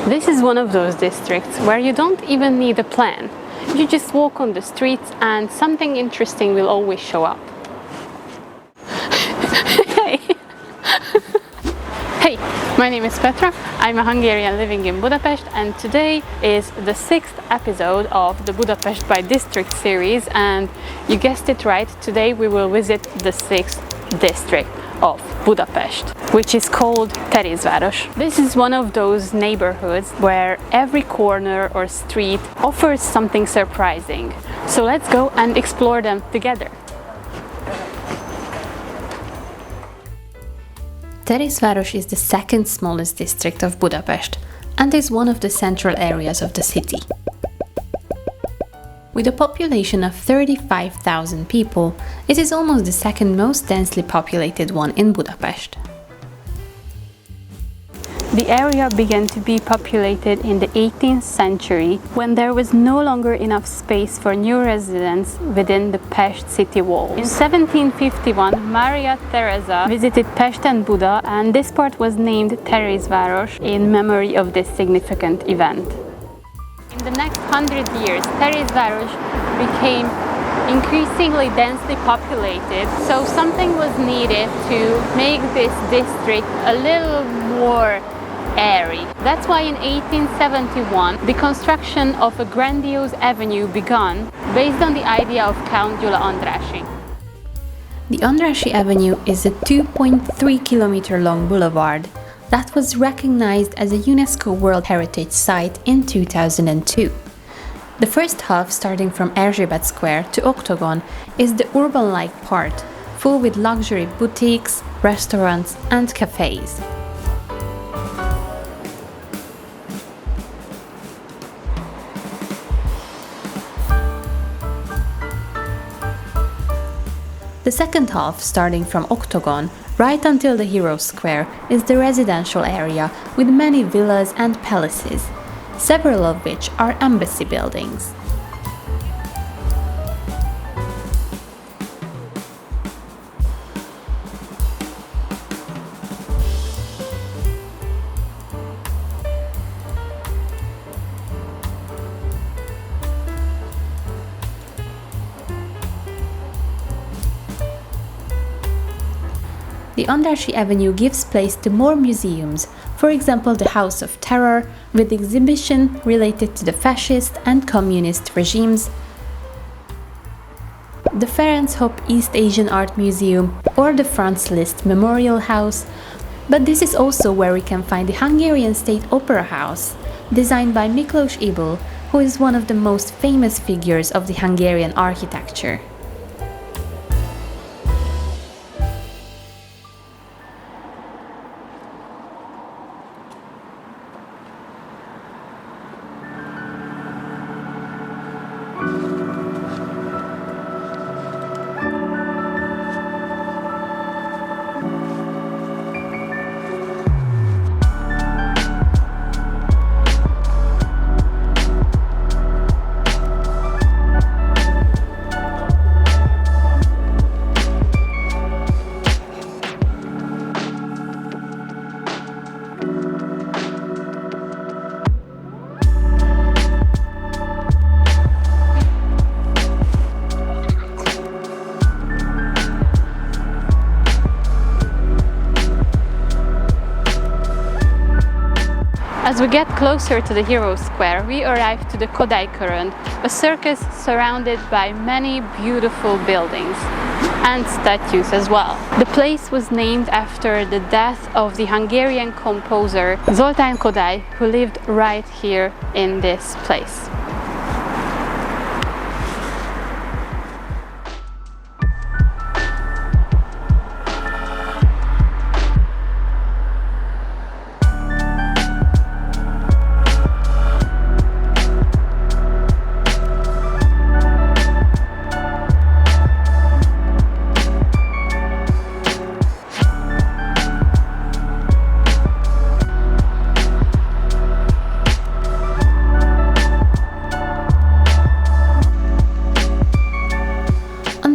This is one of those districts where you don't even need a plan. You just walk on the streets and something interesting will always show up. Hey! Hey, my name is Petra. I'm a Hungarian living in Budapest, and today is the 6th episode of the Budapest by District series, and you guessed it right, today we will visit the 6th district of Budapest, which is called Terézváros. This is one of those neighborhoods where every corner or street offers something surprising. So let's go and explore them together. Terézváros is the second smallest district of Budapest and is one of the central areas of the city. With a population of 35,000 people, it is almost the second most densely populated one in Budapest. The area began to be populated in the 18th century when there was no longer enough space for new residents within the Pest city walls. In 1751, Maria Theresa visited Pest and Buda, and this part was named Terézváros in memory of this significant event. In the next 100 years, Terézváros became increasingly densely populated, so something was needed to make this district a little more airy. That's why in 1871 the construction of a grandiose avenue began based on the idea of Count Gyula Andrássy. The Andrássy Avenue is a 2.3-kilometer long boulevard that was recognized as a UNESCO World Heritage Site in 2002. The first half, starting from Erzsébet Square to Oktogon, is the urban-like part, full with luxury boutiques, restaurants and cafés. The second half, starting from Oktogon, right until the Heroes Square, is the residential area with many villas and palaces, several of which are embassy buildings. The Andrássy Avenue gives place to more museums, for example the House of Terror, with exhibition related to the fascist and communist regimes, the Ferenc Hoppe East Asian Art Museum or the Franz Liszt Memorial House, but this is also where we can find the Hungarian State Opera House, designed by Miklós Ybl, who is one of the most famous figures of the Hungarian architecture. As we get closer to the Heroes Square, we arrive to the Kodály Körönd, a circus surrounded by many beautiful buildings and statues as well. The place was named after the death of the Hungarian composer Zoltán Kodály, who lived right here in this place.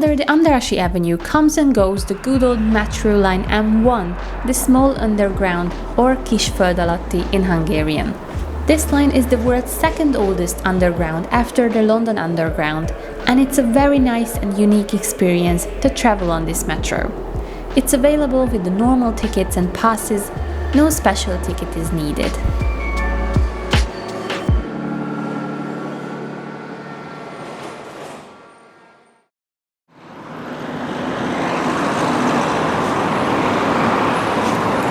Under the Andrássy Avenue comes and goes the good old metro line M1, the small underground or Kisföld alatti in Hungarian. This line is the world's second oldest underground after the London Underground, and it's a very nice and unique experience to travel on this metro. It's available with the normal tickets and passes, no special ticket is needed.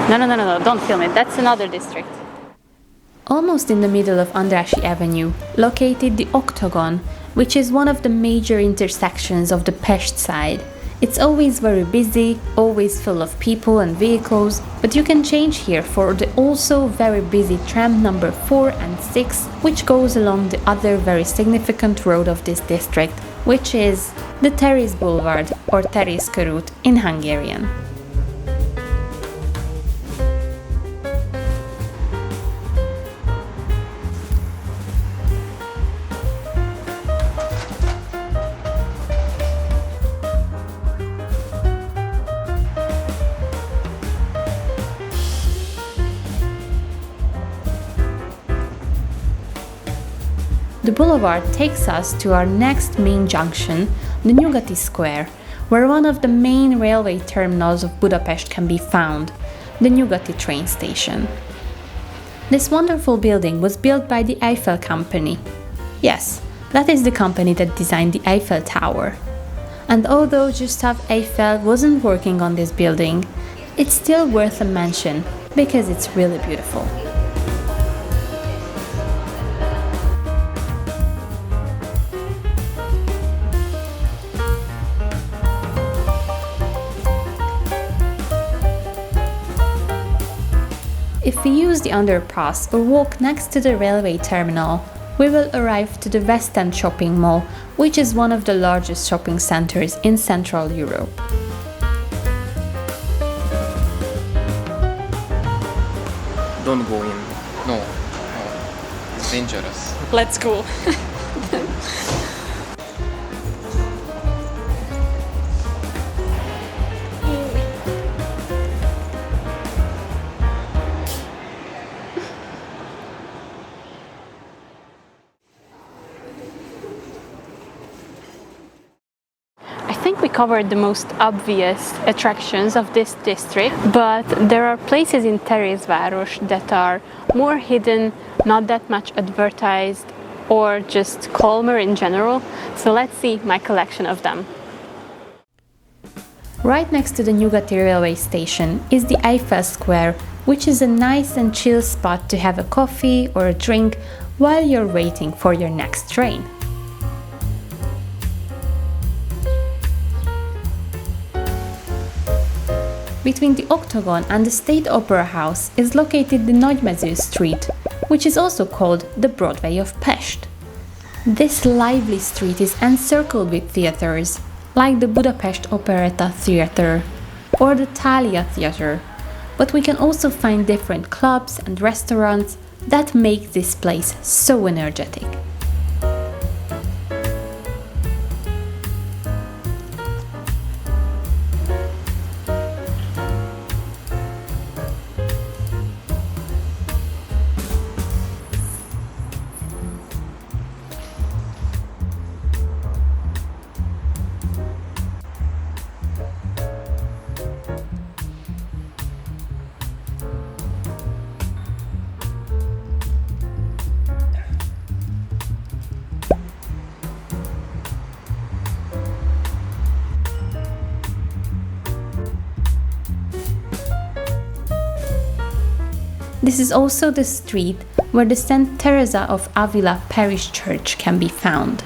No, don't film it, that's another district. Almost in the middle of Andrássy Avenue, located the Oktogon, which is one of the major intersections of the Pest side. It's always very busy, always full of people and vehicles, but you can change here for the also very busy tram number 4 and 6, which goes along the other very significant road of this district, which is the Teréz Boulevard or Teréz Körút in Hungarian. The boulevard takes us to our next main junction, the Nyugati Square, where one of the main railway terminals of Budapest can be found, the Nyugati train station. This wonderful building was built by the Eiffel Company. Yes, that is the company that designed the Eiffel Tower. And although Gustave Eiffel wasn't working on this building, it's still worth a mention because it's really beautiful. If we use the underpass or walk next to the railway terminal, we will arrive to the West End shopping mall, which is one of the largest shopping centers in Central Europe. Don't go in. No. It's dangerous. Let's go. I think we covered the most obvious attractions of this district, but there are places in Terézváros that are more hidden, not that much advertised, or just calmer in general. So let's see my collection of them. Right next to the Nyugati railway station is the Eiffel Square, which is a nice and chill spot to have a coffee or a drink while you're waiting for your next train. Between the Oktogon and the State Opera House is located the Nagymező Street, which is also called the Broadway of Pest. This lively street is encircled with theatres, like the Budapest Operetta Theatre or the Thalia Theatre, but we can also find different clubs and restaurants that make this place so energetic. This is also the street where the St. Teresa of Avila parish church can be found.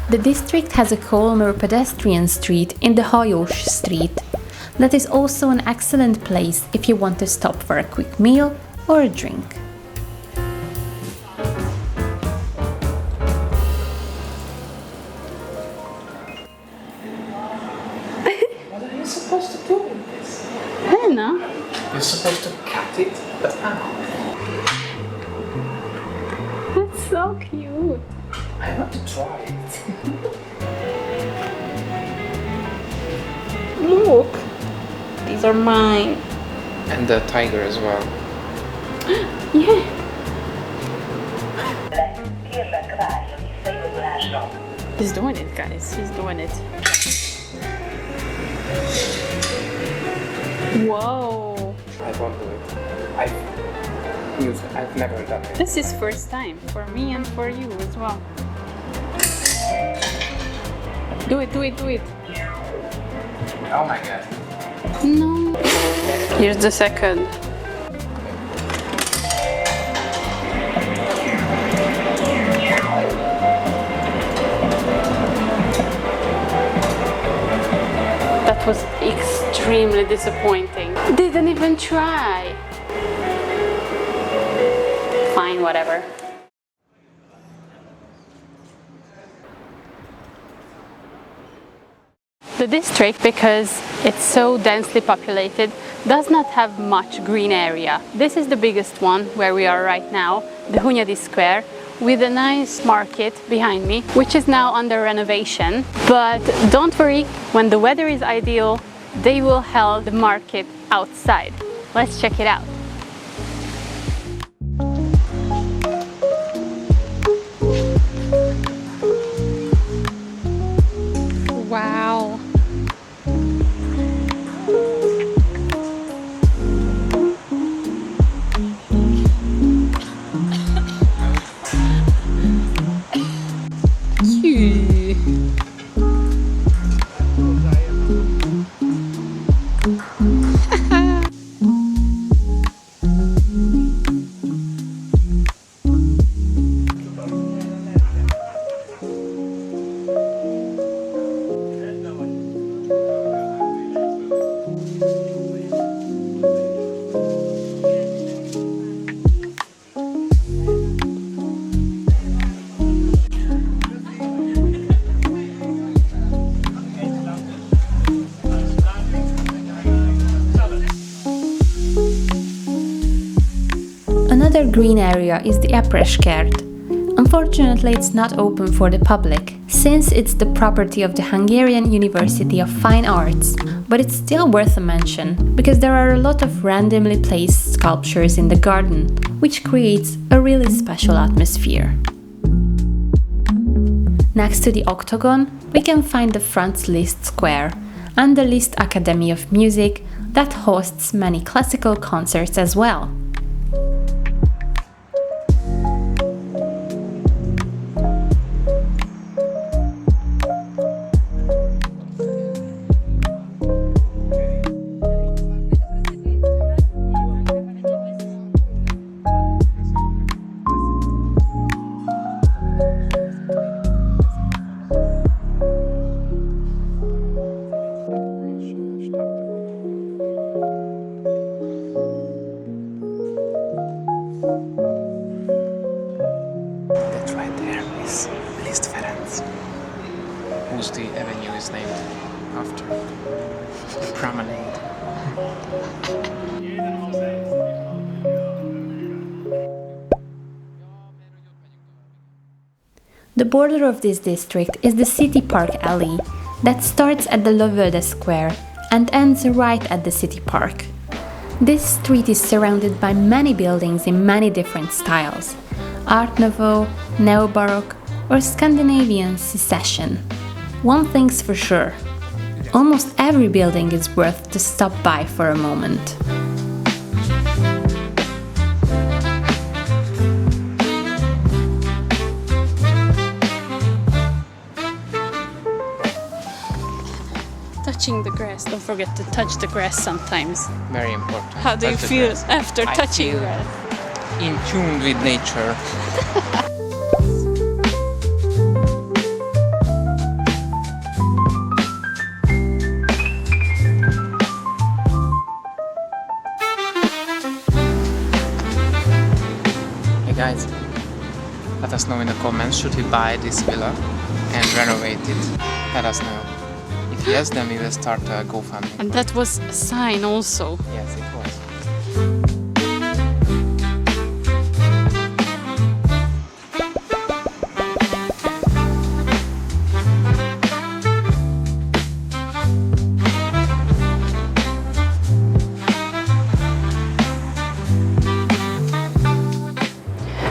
The district has a calmer pedestrian street in the Hajós Street. That is also an excellent place if you want to stop for a quick meal or a drink. What are you supposed to do with this? I don't know. You're supposed to cut it, but how? Let's So cute. I want to try it. Look. These are mine. And the tiger as well. Yeah. He's doing it, guys. He's doing it. Whoa. I won't do it. I've never done it. This is first time for me and for you as well. Do it, do it, do it. Oh my god. No. Here's the second. That was extremely disappointing. Didn't even try. Fine, whatever. The district, because it's so densely populated, does not have much green area. This is the biggest one where we are right now, the Nyugati Square, with a nice market behind me, which is now under renovation. But don't worry, when the weather is ideal, they will hold the market outside. Let's check it out. Wow. Another green area is the Apreskert. Unfortunately, it's not open for the public, since it's the property of the Hungarian University of Fine Arts. But it's still worth a mention, because there are a lot of randomly placed sculptures in the garden, which creates a really special atmosphere. Next to the Oktogon, we can find the Franz Liszt Square and the Liszt Academy of Music that hosts many classical concerts as well. Whose the avenue is named after. The promenade. The border of this district is the City Park Alley that starts at the Lövölde Square and ends right at the City Park. This street is surrounded by many buildings in many different styles: Art Nouveau, Neo-Baroque, or Scandinavian Secession. One thing's for sure, almost every building is worth to stop by for a moment. Touching the grass. Don't forget to touch the grass sometimes. Very important. How do you Touch the feel grass. after I touching feel grass? in tune with nature. Hey guys, let us know in the comments, should we buy this villa and renovate it? Let us know. If yes, then we will start a GoFundMe. And that was a sign also. Yes, it was.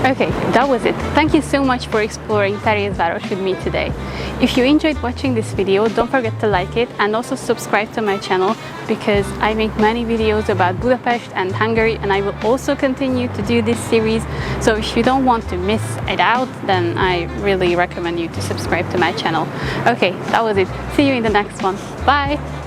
Okay, that was it. Thank you so much for exploring Terézváros with me today. If you enjoyed watching this video, don't forget to like it and also subscribe to my channel because I make many videos about Budapest and Hungary, and I will also continue to do this series. So if you don't want to miss it out, then I really recommend you to subscribe to my channel. Okay, that was it. See you in the next one. Bye!